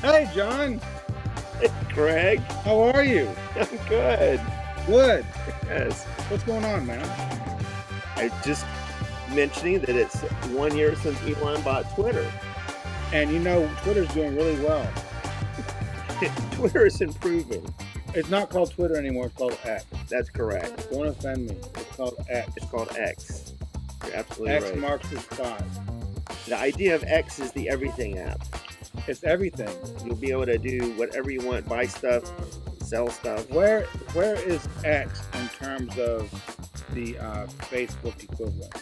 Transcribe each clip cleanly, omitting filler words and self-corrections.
Hey, John. Greg, How are you? I'm good. Good. Yes. What's going on, man? I just mentioning that it's 1 year since Elon bought Twitter. And you know, Twitter's doing really well. Twitter is improving. It's not called Twitter anymore. It's called X. That's correct. Don't offend me. It's called X. It's called X. You're absolutely X right. marks the spot. The idea of X is the everything app. It's everything. You'll be able to do whatever you want, buy stuff, sell stuff. Where is X in terms of the Facebook equivalent?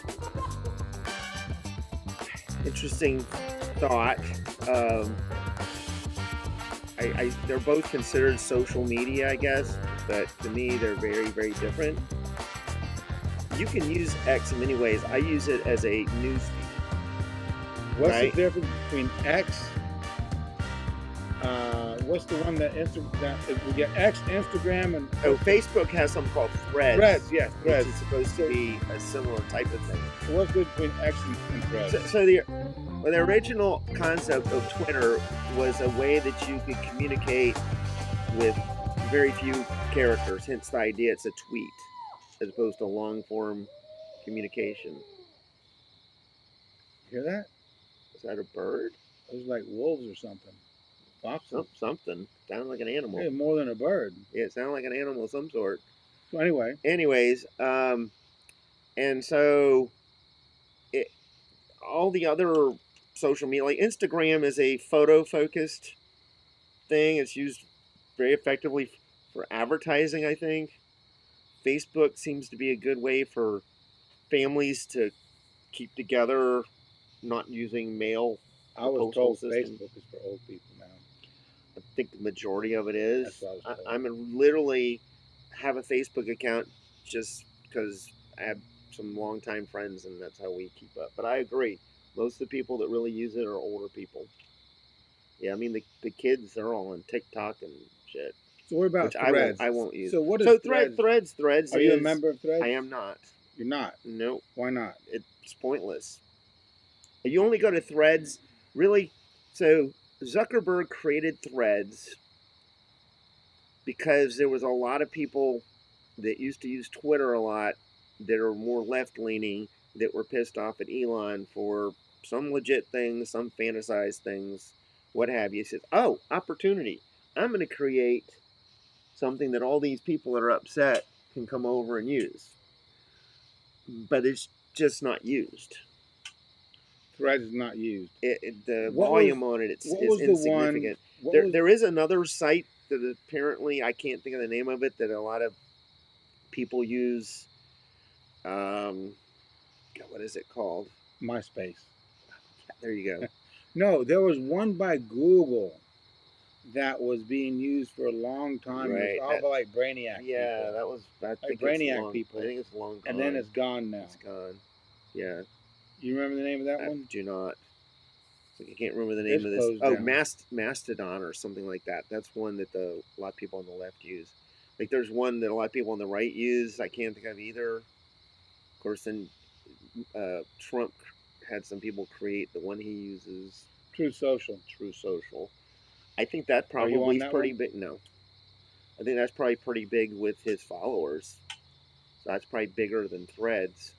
Interesting thought. They're both considered social media, I guess, but to me, they're very, very different. You can use X in many ways. I use it as a news feed. What's Right. the difference between X? What's the one that we get X, Instagram, and Oh, Facebook has something called Threads. Threads? Yes, Which Threads. is supposed to be a similar type of thing. So what's good between X and Threads? So the original concept of Twitter was a way that you could communicate with very few characters. Hence the idea it's a tweet as opposed to long form communication. Hear that? Is that a bird? It was like wolves or something. Foxes. Something. Sounded like an animal. Yeah, more than a bird. Yeah, it sounded like an animal of some sort. So anyway, Anyways, and so all the other social media, like Instagram, is a photo focused thing. It's used very effectively for advertising, I think. Facebook seems to be a good way for families to keep together, not using mail. I was postal told system. Facebook is for old people now. I think the majority of it is. That's what I was told. I'm literally have a Facebook account just because I have some longtime friends and that's how we keep up. But I agree. Most of the people that really use it are older people. Yeah, I mean the kids are all on TikTok and shit. So what about Which Threads? I won't use. So what is So Threads? Threads. Are you a is- member of Threads? I am not. You're not. No, Why not? it's pointless. You only go to Threads, really. So Zuckerberg created Threads because there was a lot of people that used to use Twitter a lot that are more left leaning that were pissed off at Elon for some legit things, some fantasized things, what have you. He says, "Oh, opportunity! I'm going to create something that all these people that are upset can come over and use." But it's just not used. Threads is not used. The What volume on it, it's What was the insignificant. one? There is another site that apparently, I can't think of the name of it, that a lot of people use. God, what is it called? MySpace. There you go. No, there was one by Google that was being used for a long time. It Right. was all about like Brainiac Yeah, people. that was. I think Brainiac it's long, people. I think it's long gone. And then it's gone now. It's gone. Yeah, You remember the name of that I one? do not. I can't remember the name It's of this. closed Oh, down. Mastodon or something like that. That's one that a lot of people on the left use. Like there's one that a lot of people on the right use. I can't think of either. Of course, then Trump had some people create the one he uses, True Social. True Social. I think that Are you on probably is that pretty one? big. No, I think that's probably pretty big with his followers. So that's probably bigger than Threads.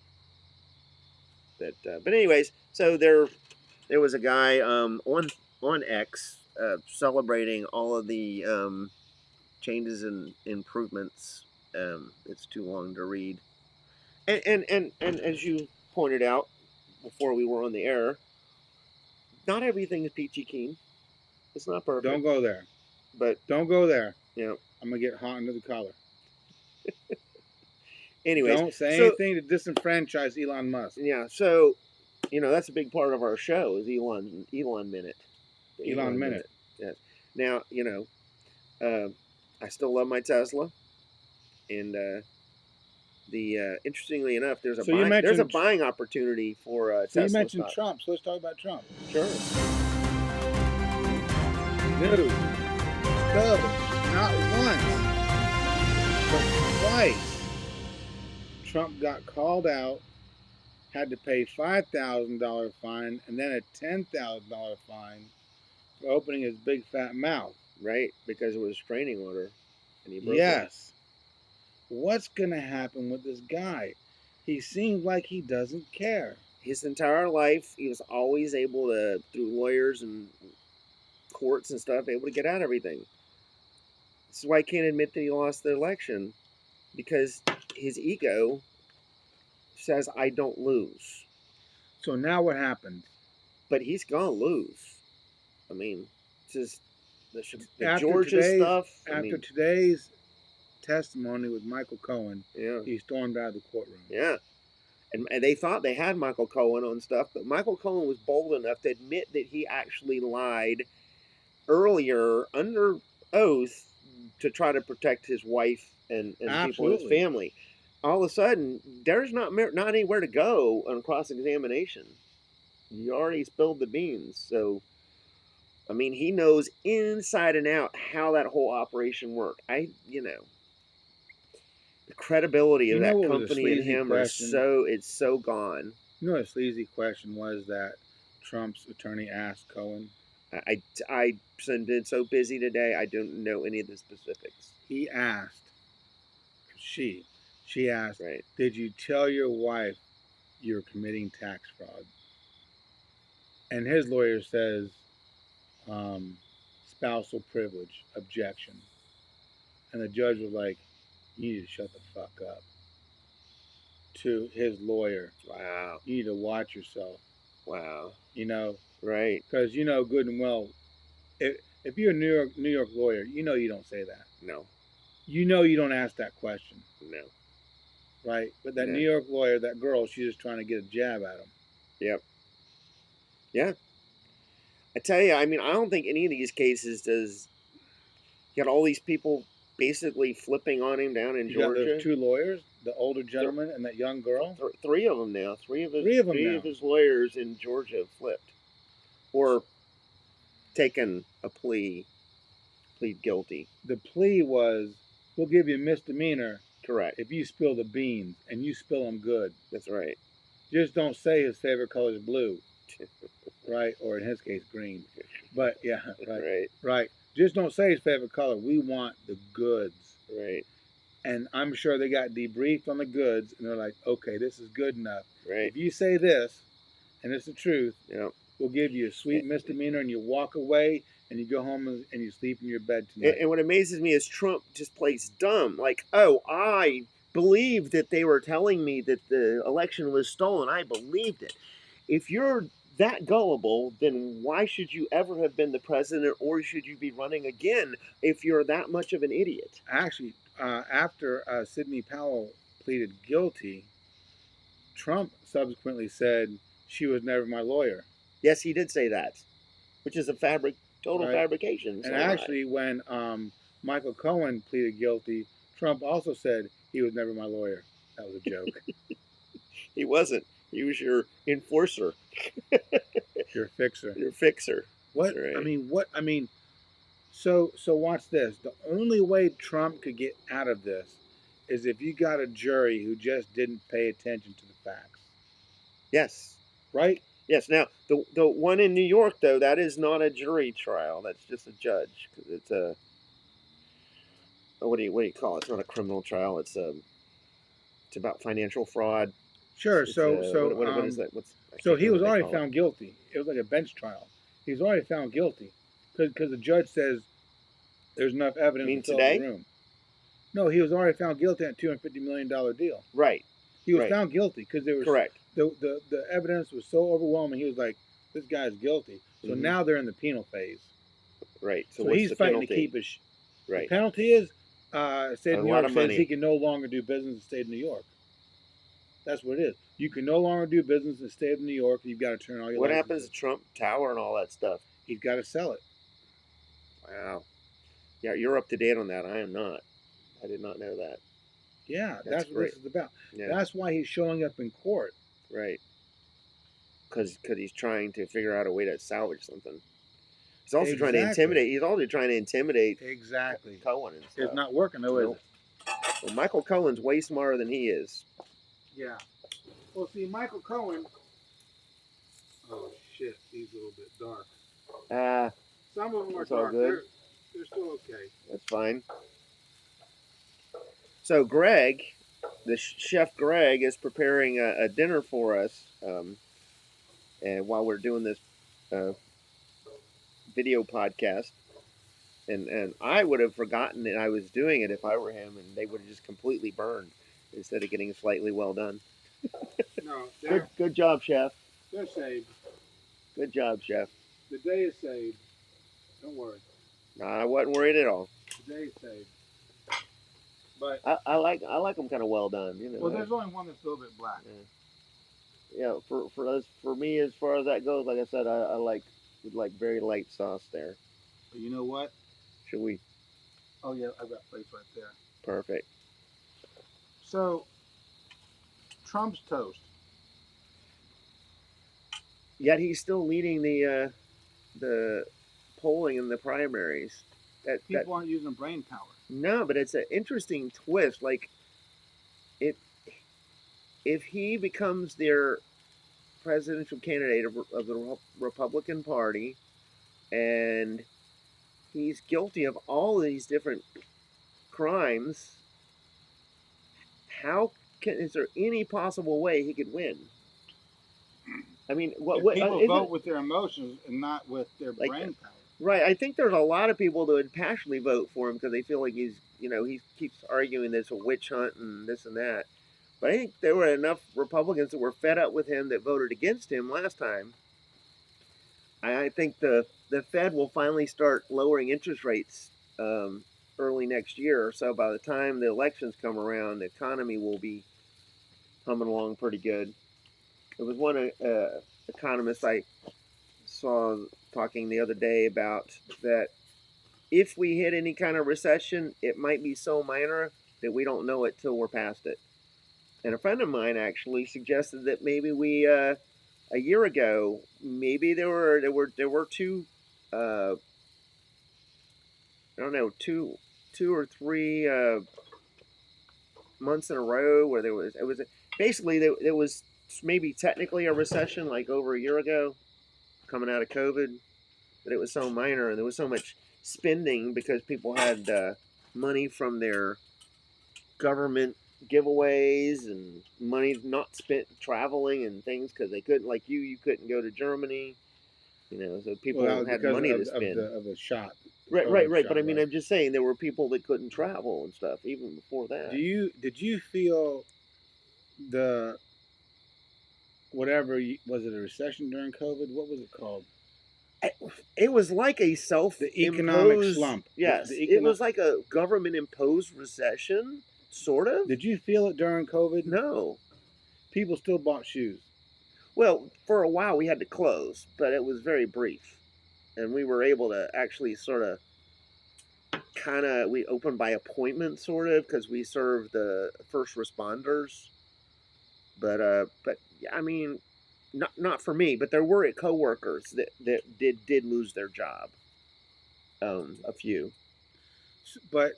But anyways, so there was a guy on X celebrating all of the changes and improvements. It's too long to read. And as you pointed out before we were on the air, not everything is peachy keen. It's not perfect. Don't go there. But Don't go there. you know, I'm gonna get hot under the collar. anyways, Don't say so- anything to disenfranchise Elon Musk. Yeah, so that's a big part of our show is Elon Minute. The Elon Minute. Yes. Now I still love my Tesla, and interestingly enough, there's So you a mentioned- buying opportunity for So Tesla you mentioned stock. Trump, so let's talk about Trump. Sure. No. No. Not once. But twice. Trump got called out, had to pay $5,000 fine, and then a $10,000 fine for opening his big fat mouth. Right, because it was a restraining order, and he broke it. Yes. What's going to happen with this guy? He seems like he doesn't care. His entire life, he was always able to, through lawyers and courts and stuff, able to get out everything. This is why he can't admit that he lost the election, because his ego says, I don't lose. So now what happened? But he's going to lose. I mean, just the After Georgia today's- stuff. After today's testimony with Michael Cohen, yeah, he stormed out of the courtroom. yeah. And they thought they had Michael Cohen on stuff, but Michael Cohen was bold enough to admit that he actually lied earlier under oath to try to protect his wife and people in his Absolutely. family. All of a sudden, there's not anywhere to go on cross-examination. You already spilled the beans. So, I mean, he knows inside and out how that whole operation worked. The credibility of You know that what was a company and sleazy him question? it's so gone. You know, a sleazy question was that Trump's attorney asked Cohen. I've been so busy today, I don't know any of the specifics. He asked, she asked, Right. did you tell your wife you're committing tax fraud? And his lawyer says, spousal privilege, objection. And the judge was like, you need to shut the fuck up. To his lawyer, Wow. you need to watch yourself. Wow. You know, Right. because you know good and well, if you're a New York lawyer, you know you don't say that. No. You know you don't ask that question, No. right? But that No. New York lawyer, that girl, she's just trying to get a jab at him. Yep. Yeah. I tell you, I mean, I don't think any of these cases does. You got all these people basically flipping on him down in You got Georgia. those two lawyers, the older gentleman and that young girl. Three of them now. Three of Three of them now. of his lawyers in Georgia have flipped, or taken a plead guilty. The plea was, we'll give you a misdemeanor Correct. if you spill the beans, and you spill them good. That's right. Just don't say his favorite color is blue, right? Or in his case, green. But yeah, right, Right. right. Just don't say his favorite color. We want the goods. Right. And I'm sure they got debriefed on the goods, and they're like, okay, this is good enough. Right. If you say this, and it's the truth, Yeah. we'll give you a sweet misdemeanor, and you walk away, and you go home and you sleep in your bed tonight. And what amazes me is Trump just plays dumb. Like, oh, I believed that they were telling me that the election was stolen. I believed it. If you're that gullible, then why should you ever have been the president, or should you be running again if you're that much of an idiot? Actually, after Sidney Powell pleaded guilty, Trump subsequently said, she was never my lawyer. Yes, he did say that, which is a total Right. fabrication. And actually, when Michael Cohen pleaded guilty, Trump also said he was never my lawyer. That was a joke. He wasn't. He was your enforcer, Your fixer. your fixer. What? Right. I mean, so watch this. The only way Trump could get out of this is if you got a jury who just didn't pay attention to the facts. Yes. Right? Yes. Now, the one in New York, though, that is not a jury trial. That's just a judge. 'Cause it's a what do you call it? It's not a criminal trial. It's about financial fraud. Sure. It's So what is that? So he was already found guilty. It was like a bench trial. He was already found guilty because the judge says there's enough evidence mean to fill today? the room. No, he was already found guilty on a $250 million deal. Right. He was Right. found guilty because there was Correct. the evidence was so overwhelming. He was like, this guy's guilty. So Mhm. now they're in the penal phase. Right. So, So what's he's the fighting penalty? to keep his. Right. The penalty is state A of New lot York of says money. he can no longer do business in the state of New York. That's what it is. You can no longer do business in the state of New York. You've got to turn all your. What licenses. happens to Trump Tower and all that stuff? He's got to sell it. Wow. Yeah, you're up to date on that. I am not. I did not know that. Yeah, That's that's what great. this is about. Yeah. That's why he's showing up in court. Right. Because he's trying to figure out a way to salvage something. He's also trying to Exactly. intimidate. He's also trying to intimidate Exactly. Cohen and stuff. It's not working though, is Nope. it? Well, Michael Cohen's way smarter than he is. Yeah. Well, see, Michael Cohen. Oh shit, he's a little bit dark. Some of them are It's all dark. good. They're still okay. That's fine. So Greg, the chef Greg, is preparing a dinner for us, and while we're doing this uh, video podcast, and I would have forgotten that I was doing it if I were him, and they would have just completely burned instead of getting slightly well done. No, Good job, chef. they're saved. Good job, chef. The day is saved. Don't worry. Nah, I wasn't worried at all. The day is saved. But I like them kind of well done. You know. well, there's only one that's a little bit black. Yeah, for me, as far as that goes, like I said, I like very light sauce there. But you know what? Should we? Oh yeah, I've got plates right there. Perfect. So, Trump's toast. Yet he's still leading the polling in the primaries. People aren't using brain power. No, but it's an interesting twist. Like, if he becomes their presidential candidate of the Republican Party, and he's guilty of all these different crimes, is there any possible way he could win? I mean, People vote with their emotions and not with their brain power. Right. I think there's a lot of people that would passionately vote for him because they feel like he keeps arguing there's a witch hunt and this and that. But I think there were enough Republicans that were fed up with him that voted against him last time. I think the Fed will finally start lowering interest rates early next year. So by the time the elections come around, the economy will be humming along pretty good. There was one economist I saw talking the other day about that if we hit any kind of recession, it might be so minor that we don't know it till we're past it. And a friend of mine actually suggested that maybe we a year ago, maybe there were two I don't know, two or three months in a row where there was maybe technically a recession like over a year ago coming out of COVID, but it was so minor and there was so much spending because people had money from their government giveaways and money not spent traveling and things because they couldn't, like you couldn't go to Germany, so people had money to spend of the shot. Right. But I mean, I'm just saying there were people that couldn't travel and stuff even before that. Did you feel the was it a recession during COVID? What was it called? It was like a the economic slump. Yes, it was like a government-imposed recession, sort of. Did you feel it during COVID? No. People still bought shoes. Well, for a while we had to close, but it was very brief. And we were able to actually sort of we opened by appointment, sort of, because we served the first responders. But I mean, not for me, but there were coworkers that did lose their job. A few. But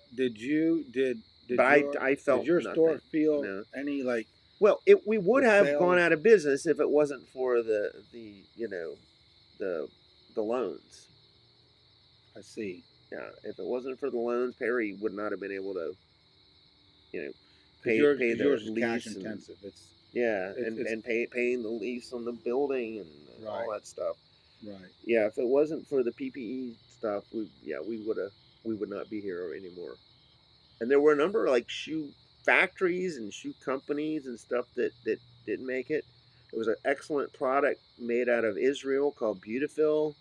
I felt did your nothing. store feel any like? Well, we would have gone out of business if it wasn't for the loans. I see. Yeah, if it wasn't for the loans, Perry would not have been able to, pay the yours lease. Cash intensive. And paying the lease on the building and all that stuff. Right. Yeah, if it wasn't for the PPE stuff, we would not be here anymore. And there were a number of like shoe factories and shoe companies and stuff that didn't make it. It was an excellent product made out of Israel called Beautiful.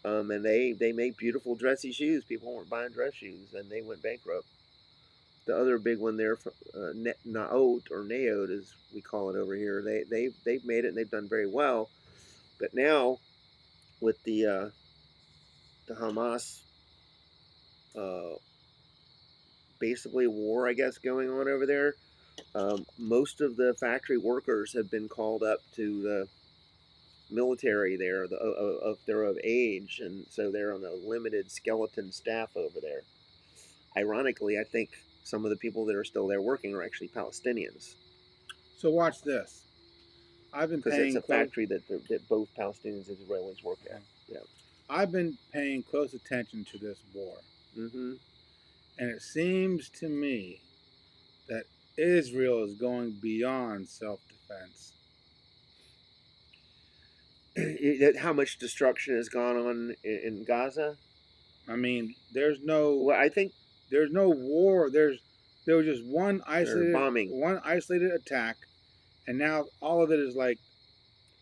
And they make beautiful dressy shoes. People weren't buying dress shoes, and they went bankrupt. The other big one there, Naot or Naot as we call it over here, they've made it and they've done very well. But now, with the Hamas basically war, I guess, going on over there, most of the factory workers have been called up to the military there, they're of age, and so they're on a limited skeleton staff over there. Ironically, I think some of the people that are still there working are actually Palestinians. So watch this. I've been because paying it's a factory that both Palestinians and Israelis work at. Yeah. I've been paying close attention to this war, Mm-hmm. and it seems to me that Israel is going beyond self-defense. How much destruction has gone on in Gaza? I mean, Well, I think there's no war. There was just they're bombing. one isolated attack, and now all of it is like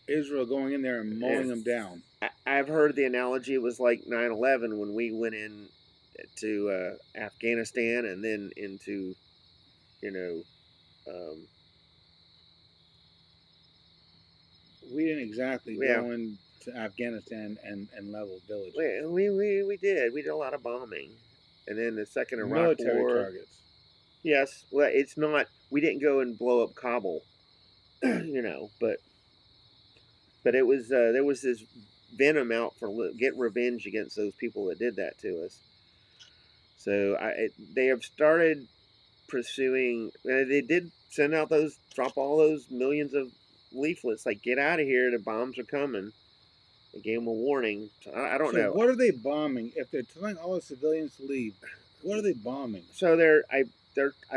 Israel going in there and mowing them down. I've heard the analogy was like 9/11 when we went in to Afghanistan and then into, you know, um, We didn't exactly yeah, go into Afghanistan and level villages. we did a lot of bombing, and then the second Iraq Military War. targets. Yes, well, it's not. We didn't go and blow up Kabul, but it was there was this venom out for get revenge against those people that did that to us. So they have started pursuing. They did send out drop all those millions of leaflets like "Get out of here! The bombs are coming." They gave them a warning. So I don't So know. what are they bombing? If they're telling all the civilians to leave, what are they bombing? So I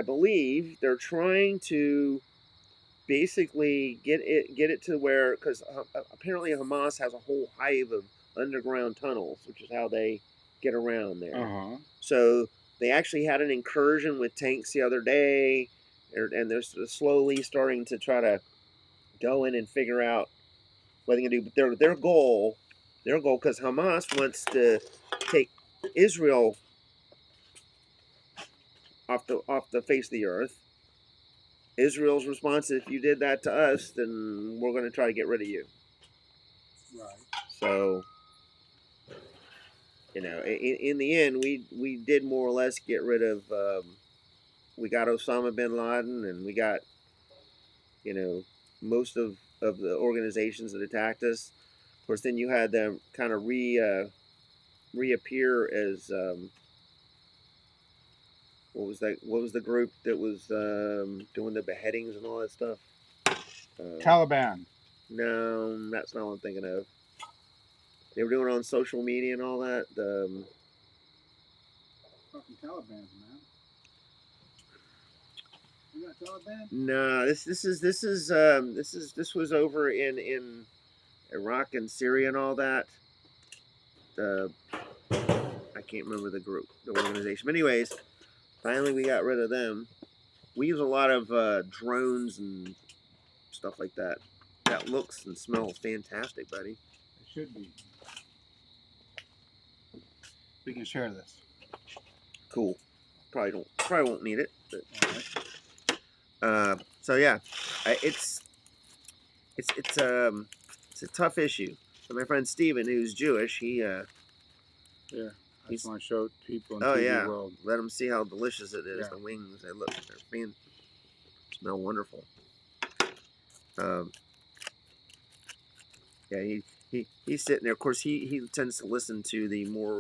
believe they're trying to basically get it to where, because apparently Hamas has a whole hive of underground tunnels, which is how they get around there. Uh-huh. So they actually had an incursion with tanks the other day, and they're slowly starting to try to go in and figure out what they can do. But their goal, because Hamas wants to take Israel off the face of the earth. Israel's response is, if you did that to us, then we're going to try to get rid of you. Right. So, in the end, we did more or less get rid of. We got Osama bin Laden, and we got, most of the organizations that attacked us. Of course, then you had them kind of reappear as. What was that? What was the group that was doing the beheadings and all that stuff? Taliban. No, that's not what I'm thinking of. They were doing it on social media and all that. Fucking Taliban, man. You got Taliban? No, this was over in Iraq and Syria and all that. I can't remember the organization. But anyways, finally we got rid of them. We use a lot of drones and stuff like that. That looks and smells fantastic, buddy. It should be. We can share this. Cool. Probably won't need it. But. All right. So yeah, it's a tough issue. So my friend Steven, who's Jewish, he Yeah. I just want to show people in oh TV yeah, world. let them see how delicious it is. Yeah. The wings, they smell wonderful. Yeah, he's sitting there. Of course, he tends to listen to the more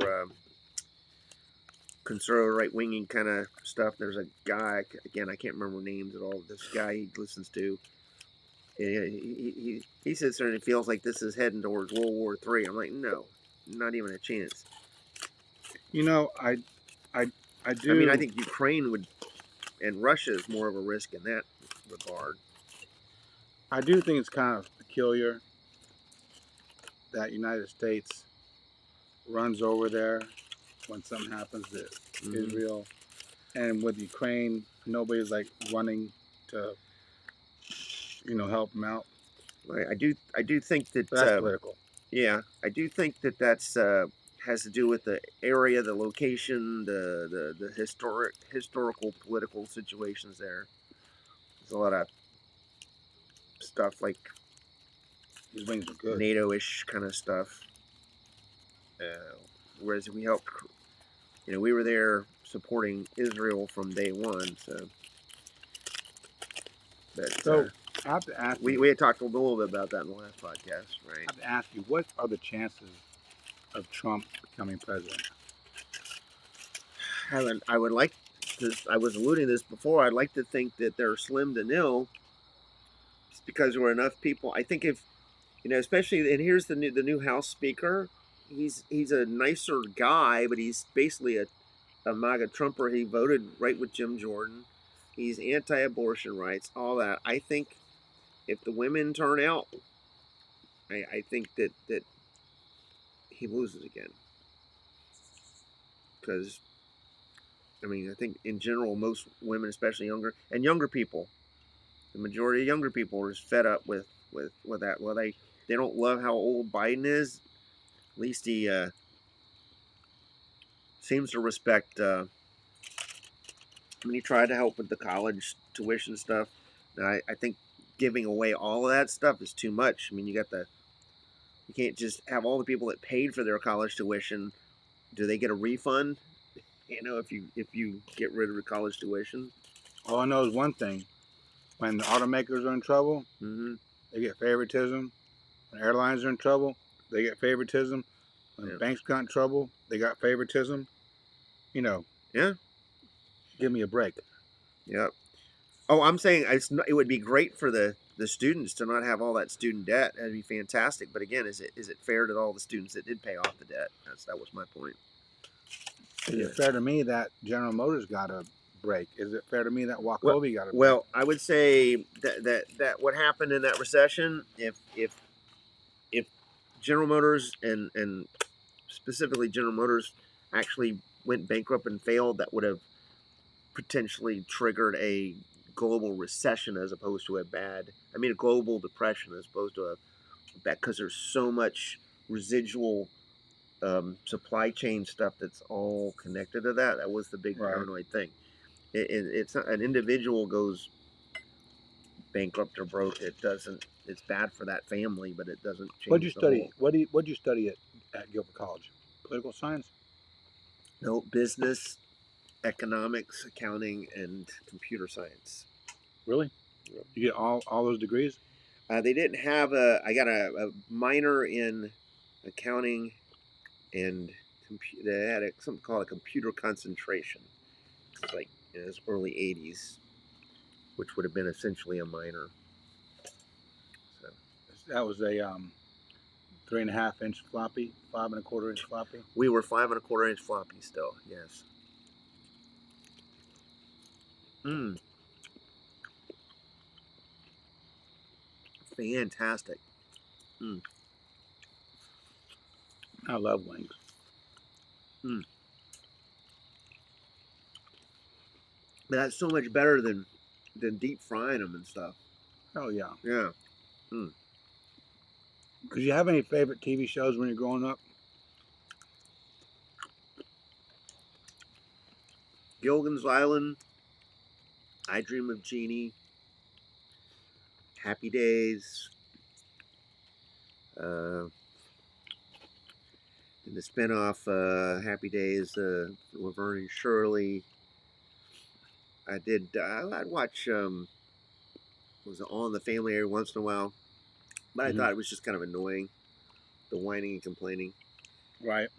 conservative, right-winging kind of stuff. There's a guy, again, I can't remember names at all. This guy he listens to, he sits there and he feels like this is heading towards World War III. I'm like, no, not even a chance. You know, I do. I mean, I think Ukraine and Russia is more of a risk in that regard. I do think it's kind of peculiar that United States runs over there when something happens to Israel, and with Ukraine, nobody's like running to, help them out. Right. I do think that But that's political. Yeah, I do think that's has to do with the area, the location, the historical political situations there. There's a lot of stuff like These wings are good. NATO-ish kind of stuff. Whereas we helped, we were there supporting Israel from day one. So I have to ask you. We had talked a little bit about that in the last podcast, right? I have to ask you, what are the chances of Trump becoming president? I would like to. I was alluding to this before. I'd like to think that they're slim to nil, just because there were enough people. I think if especially, and here's the new House Speaker. he's a nicer guy, but he's basically a MAGA Trumper. He voted right with Jim Jordan. He's anti-abortion rights, all that. I think if the women turn out, I think that he loses again. Because, I mean, I think in general, most women, especially younger people, the majority of younger people are just fed up with that. Well, they don't love how old Biden is. At least he seems to respect. I mean, he tried to help with the college tuition stuff. Now, I think giving away all of that stuff is too much. I mean, you can't just have all the people that paid for their college tuition. Do they get a refund? You know, if you get rid of the college tuition. All I know is one thing: when the automakers are in trouble, Mm-hmm. they get favoritism. When airlines are in trouble, they get favoritism. When Yeah. banks got in trouble, they got favoritism. You know. Yeah. Give me a break. Yep. Oh, I'm saying it would be great for the students to not have all that student debt. That'd be fantastic. But again, is it fair to all the students that did pay off the debt? That was my point. Is it fair to me that General Motors got a break? Is it fair to me that Wachovia got a break? Well, I would say that what happened in that recession, if General Motors and specifically General Motors actually went bankrupt and failed, that would have potentially triggered a global recession as opposed to a global depression as opposed to a bad, because there's so much residual supply chain stuff that's all connected to that. That was the big paranoid thing. It's not, an individual goes bankrupt or broke. It doesn't. It's bad for that family, but it doesn't change. What'd you study? What'd you study at Gilbert College? Political science? No, business, economics, accounting, and computer science. Really? Yep. You get all those degrees? They didn't have I got a minor in accounting, and they had something called a computer concentration. It's like in the early '80s, which would have been essentially a minor. So that was a 3.5 inch floppy, 5 1/4 inch floppy. We were 5 1/4 inch floppy still. Yes. Fantastic. I love wings. But that's so much better than deep frying them and stuff. Oh yeah. Yeah. Did you have any favorite TV shows when you're growing up? Gilligan's Island, I Dream of Jeannie, Happy Days, and the spinoff Happy Days, Laverne and Shirley. I'd watch was it All in the Family every once in a while, but I thought it was just kind of annoying, the whining and complaining. Right.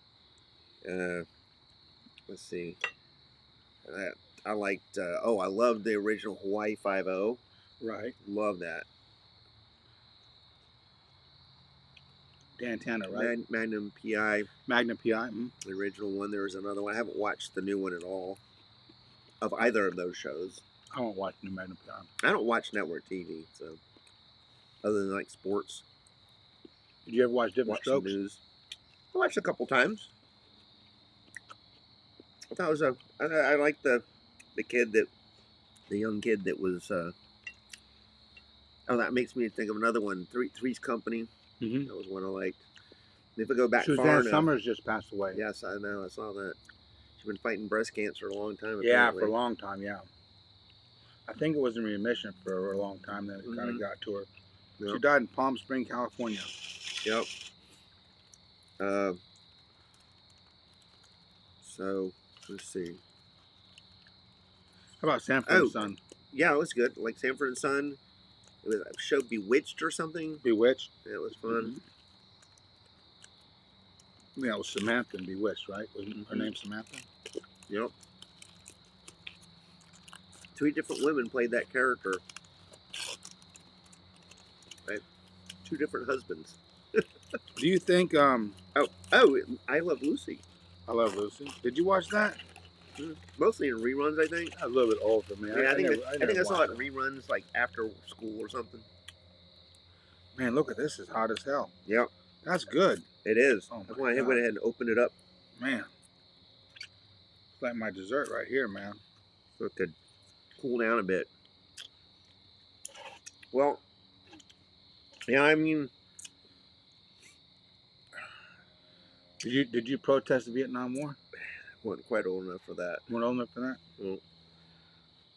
Let's see. I liked. I loved the original Hawaii Five-0. Right. Love that. Dan Tanner, right? Magnum PI. Magnum PI. The original one. There was another one. I haven't watched the new one at all. Of either of those shows. I won't watch New Magnum PI. I don't watch network TV, so other than like sports. Did you ever watch Different Strokes? News. I watched a couple times. I thought it was I liked the young kid that was. That makes me think of another one. Three's Company. Mm-hmm. That was one I liked. If I go back Suzanne far enough, Summers just passed away. Yes, I know. I saw that. She's been fighting breast cancer a long time. Yeah, apparently. for a long time. Yeah. I think it was in remission for a long time. Then it kind of got to her. Yep. She died in Palm Springs, California. Yep. So let's see. How about Sanford and Son? Yeah, it was good. Like Sanford and Son. It was a show Bewitched or something. Bewitched. Yeah, it was fun. Yeah, it was Samantha in Bewitched, right? Wasn't her name Samantha? Yep. 3 different women played that character. Right? 2 different husbands. Do you think Oh, I Love Lucy. I Love Lucy? Did you watch that? Mostly in reruns, I think. A little bit old for me. Yeah, I never I think I saw it watched in reruns like after school or something. Man, look at this. It's hot as hell. Yep, That's good. it is. Oh That's my why I God. went ahead and opened it up Man. It's like my dessert right here, man. so it could cool down a bit. Well, yeah, I mean, Did you protest the Vietnam War? I wasn't quite old enough for that. You weren't old enough for that? Well,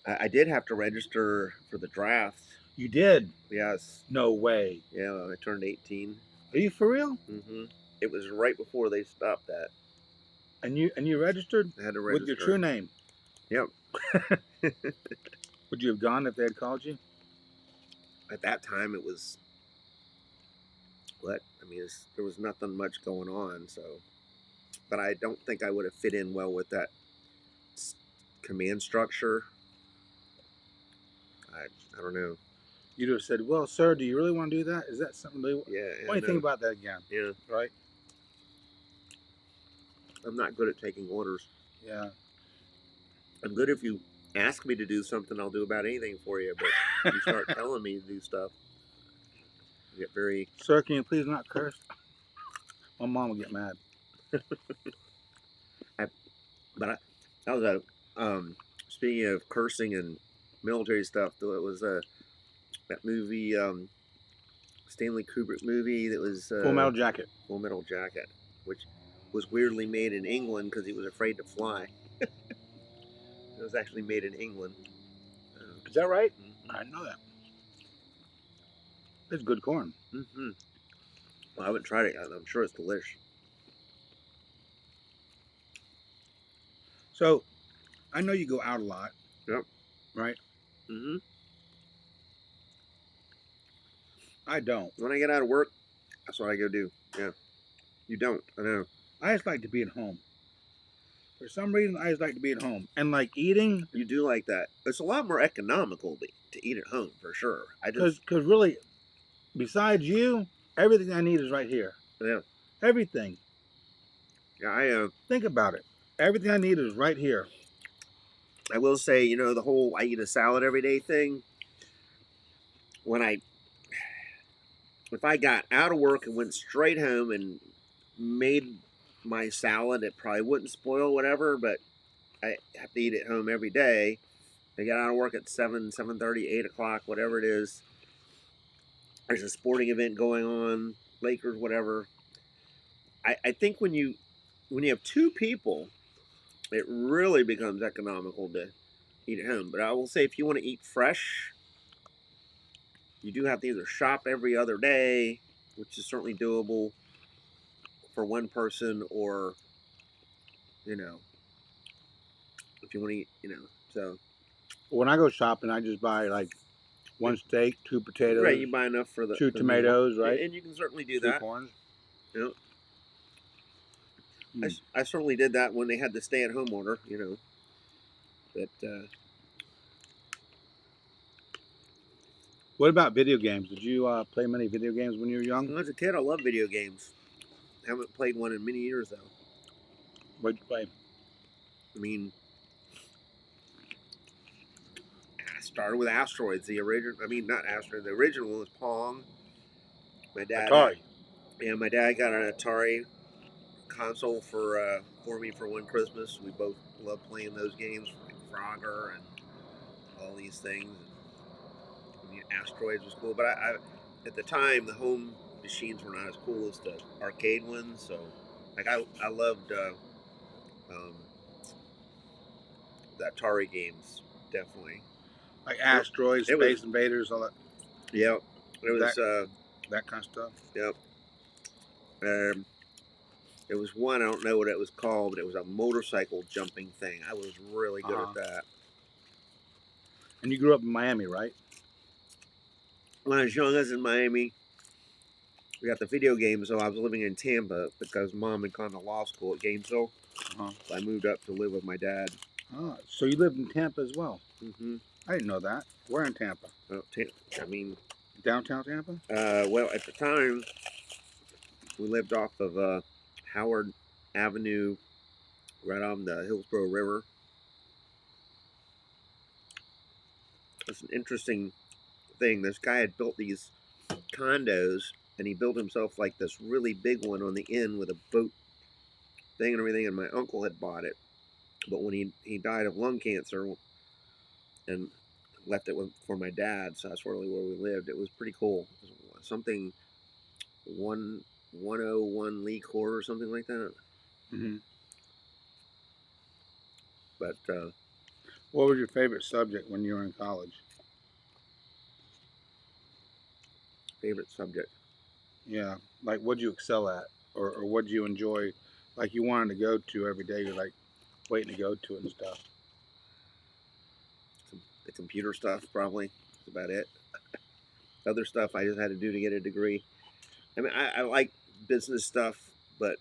I did have to register for the draft. You did? Yes. No way. Yeah, I turned 18. Are you for real? Mm-hmm. It was right before they stopped that. And you registered? I had to register. With your true name? Yep. Would you have gone if they had called you? At that time, it was what? I mean, there was nothing much going on, so. But I don't think I would have fit in well with that command structure. I don't know. You'd have said, "Well, sir, do you really want to do that? Is that something they?" Yeah. What do you think about that again? Yeah. Right. I'm not good at taking orders. Yeah. I'm good if you ask me to do something, I'll do about anything for you. But you start telling me to do stuff, I get very. Sir, can you please not curse? My mom will get mad. That was a. Speaking of cursing and military stuff, though, it was that movie, Stanley Kubrick movie that was Full Metal Jacket. Full Metal Jacket, which was weirdly made in England because he was afraid to fly. It was actually made in England. Is that right? Mm-hmm. I didn't know that. It's good corn. Mm-hmm. Well, I haven't tried it yet. I'm sure it's delicious. So, I know you go out a lot. Yep. Right? Mm-hmm. I don't. When I get out of work, that's what I go do. Yeah. You don't. I know. I just like to be at home. For some reason, I just like to be at home. And like eating. You do like that. It's a lot more economical to eat at home, for sure. Because really, besides you, everything I need is right here. Yeah. Everything. Yeah, Think about it. Everything I need is right here. I will say, the whole I eat a salad every day thing, if I got out of work and went straight home and made my salad, it probably wouldn't spoil, whatever, but I have to eat at home every day. I get out of work at 7, 7:30, 8 o'clock, whatever it is. There's a sporting event going on, Lakers, whatever. I think when you have two people, it really becomes economical to eat at home. But I will say, if you want to eat fresh, you do have to either shop every other day, which is certainly doable for one person, or, if you want to eat, so. When I go shopping, I just buy like one steak, 2 potatoes. Right, you buy enough for the 2 tomatoes, meal. right? And you can certainly do 2 that. corns. Yeah. I certainly did that when they had the stay-at-home order, But What about video games? Did you play many video games when you were young? when I was a kid, I loved video games. Haven't played one in many years, though. What'd you play? I mean, I started with Asteroids. The original, not Asteroids. The original one was Pong. My dad. Atari. Yeah, my dad got an Atari console for me for one Christmas. We both loved playing those games, like Frogger and all these things. Asteroids was cool, but I at the time the home machines were not as cool as the arcade ones. So, like I loved the Atari games, definitely. Like Asteroids, Space Invaders, all that. Yep, it was that kind of stuff. Yep. There was one, I don't know what it was called, but it was a motorcycle jumping thing. I was really good at that. And you grew up in Miami, right? When I was young, I was in Miami. We got the video games, so I was living in Tampa because Mom had gone to law school at Gainesville. So I moved up to live with my dad. So you lived in Tampa as well? Mm-hmm. I didn't know that. Where in Tampa? Well, Downtown Tampa? Well, at the time, We lived off of Howard Avenue, right on the Hillsborough River. It's an interesting thing. This guy had built these condos, and he built himself like this really big one on the end with a boat thing and everything. And my uncle had bought it, but when he died of lung cancer and left it for my dad, so that's really where we lived. It was pretty cool. It was something 101 Lee Court or something like that. Mm-hmm. But what was your favorite subject when you were in college? favorite subject? Yeah, like what'd you excel at, or what'd you enjoy, like you wanted to go to every day? You're like waiting to go to it and stuff. The computer stuff, probably. That's about it. Other stuff I just had to do to get a degree. I mean, I like business stuff, but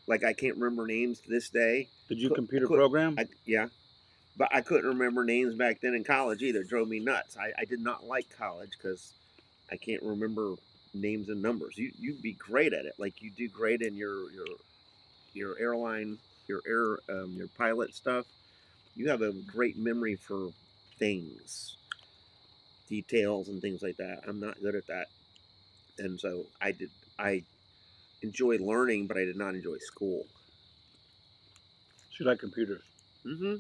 like I can't remember names to this day. Did you computer program? Yeah, but I couldn't remember names back then in college either. It drove me nuts. I did not like college because I can't remember names and numbers. You'd be great at it. Like you do great in your airline, your pilot stuff. You have a great memory for things, details and things like that. I'm not good at that. And so I enjoy learning, but I did not enjoy school. She liked computers. Mm-hmm.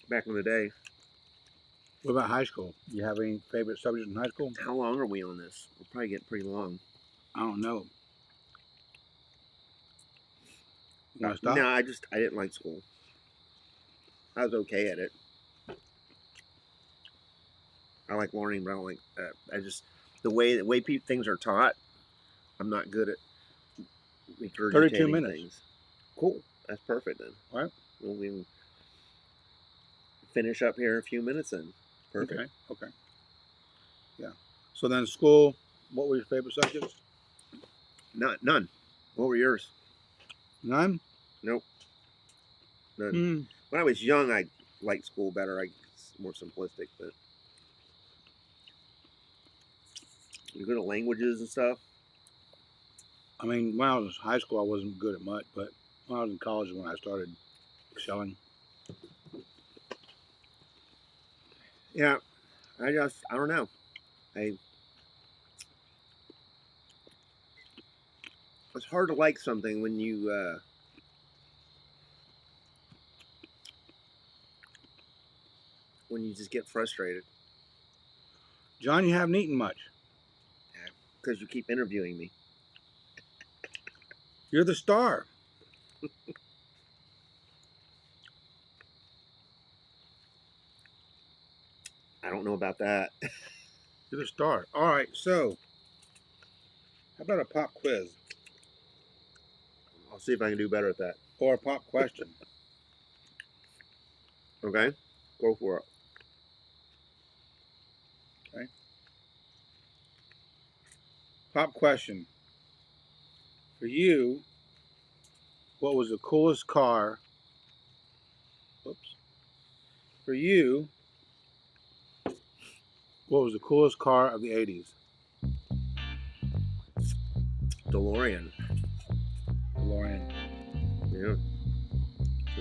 Back in the day. What about high school? Do you have any favorite subjects in high school? How long are we on this? We're probably getting pretty long. I don't know. You want to stop? No, I didn't like school. I was okay at it. I like learning, but I don't like. The way things are taught. I'm not good at regurgitating 32 minutes. things. Cool. That's perfect then. All right. We'll be finish up here in a few minutes then. Perfect. Okay. Yeah. So then school, what were your favorite subjects? None. What were yours? None? Nope. None. When I was young, I liked school better. It's more simplistic, but you're good at languages and stuff. I mean, when I was in high school, I wasn't good at much, but when I was in college is when I started excelling. Yeah, I don't know. It's hard to like something when you just get frustrated. John, you haven't eaten much. Yeah, because you keep interviewing me. You're the star. I don't know about that. You're the star. All right, so how about a pop quiz? I'll see if I can do better at that. Or a pop question. Okay? Go for it. Okay. Pop question. For you, what was the coolest car? Oops. For you, what was the coolest car of the 80s? DeLorean. DeLorean. Yeah.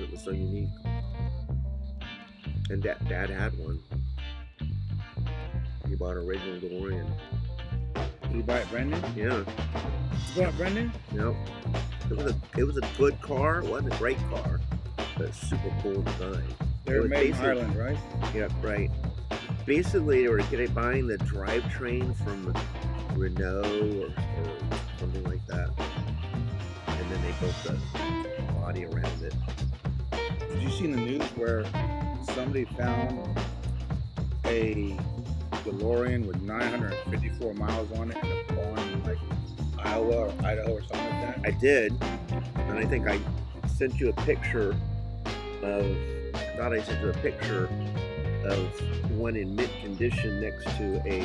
It was so unique. And Dad had one. He bought an original DeLorean. Did you buy it brand new? Yeah. You bought it brand new? Yep. It was a good car. It wasn't a great car, but it's super cool design. They were made in Ireland, right? Yep, right. Basically, they were buying the drivetrain from Renault or something like that, and then they built the body around it. Did you see in the news where somebody found a DeLorean with 954 miles on it in a barn in like Iowa or Idaho or something like that? I did, and I think I sent you a picture of. I thought I sent you a picture of one in mint condition next to a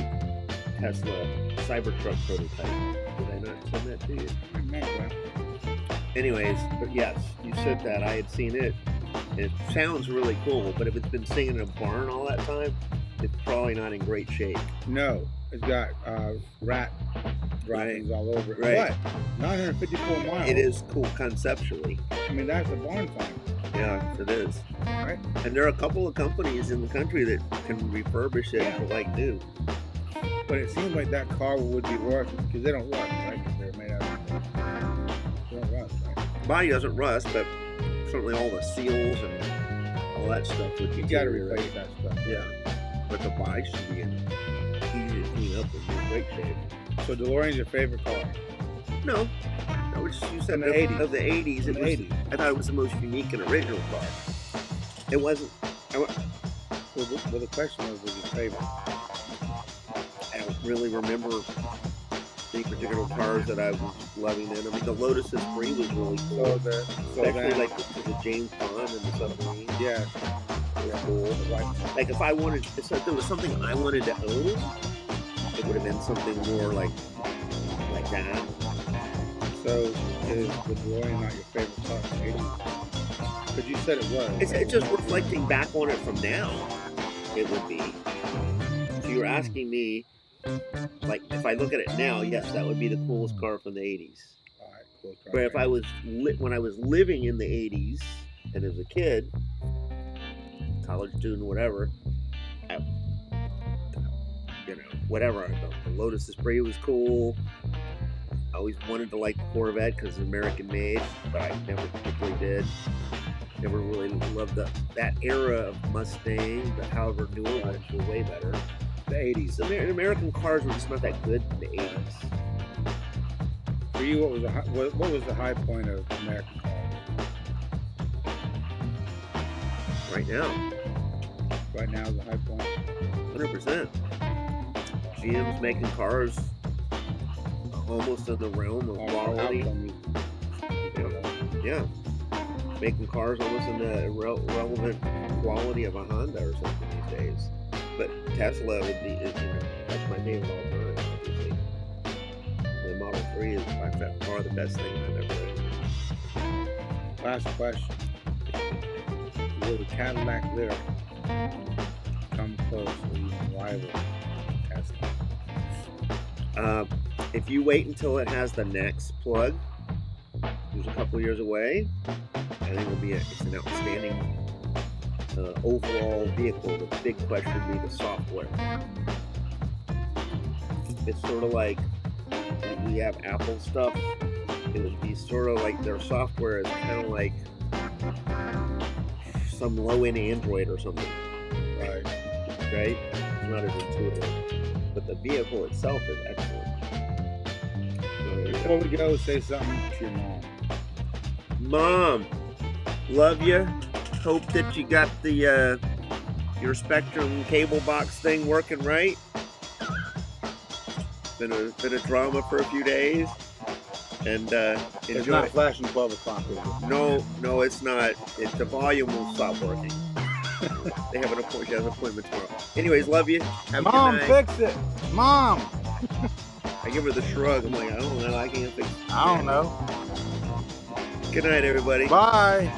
Tesla Cybertruck prototype. Did I not send that to you? I remember. Anyways, but yes, you said that. I had seen it. It sounds really cool, but if it's been sitting in a barn all that time, it's probably not in great shape. No, It's got rat droppings all over it. Right. But 954 miles. It is cool conceptually. I mean, that's a barn find, Yeah, it is. right? And there are a couple of companies in the country that can refurbish it Yeah. for like new. But it seems like that car would be worth because they don't rust, right? Because they're made out of. They don't rust, right? Body doesn't rust, but certainly all the seals and all that stuff would be. You got to replace that stuff. Yeah, but the body should be in easy to clean up and in great shape. So DeLorean's your favorite car? No, that was you said In the of 80s. Of the 80s, In it the was. 80s. I thought it was the most unique and original car. It wasn't. Well, the question was your favorite? I don't really remember any particular cars that I was loving then. I mean, the Lotus Esprit was really cool. Especially then, like the James Bond and the submarine. yeah, It was cool. Like if I wanted, if there was something I wanted to own, it would have been something more like that. So is the DeLorean not your favorite car from the 80s? Because you said it was. It's just reflecting back on it from now. It would be. If you were asking me, like if I look at it now, yes, that would be the coolest car from the 80s. All right, cool car. But if I was when I was living in the 80s and as a kid, college student, whatever, whatever. The Lotus Esprit was cool. I always wanted to like the Corvette because it's American made, but I never particularly did. Never really loved that era of Mustang, but however, newer ones were way better. The 80s. The American cars were just not that good in the 80s. For you, what was the high point of American cars? Right now, Right now is the high point. 100%. GM's making cars almost in the realm of quality. Yeah. Making cars almost in the relevant quality of a Honda or something these days. But Tesla would be, that's my favorite all time, obviously. The Model 3 is by far the best thing I've ever owned. Last question. Will the Cadillac Lyriq come close or even rival Tesla? If you wait until it has the NACS plug, which is a couple years away, I think it's an outstanding overall vehicle. The big question would be the software. It's sort of like we have Apple stuff. It would be sort of like their software is kind of like some low-end Android or something. Right. Right? It's not as intuitive. But the vehicle itself is excellent. Before we go, say something to your mom. Mom, love you. Hope that you got the your Spectrum cable box thing working right. Been a drama for a few days, and It's enjoy. not flashing 12 o'clock, is it? No, it's not. The volume will stop working. They have an appointment. She has an appointment tomorrow. Anyways, love you. Have a Mom, good night. fix it! Mom! I give her the shrug. I'm like, I don't know. I can't fix it. I don't know. Good night, everybody. Bye!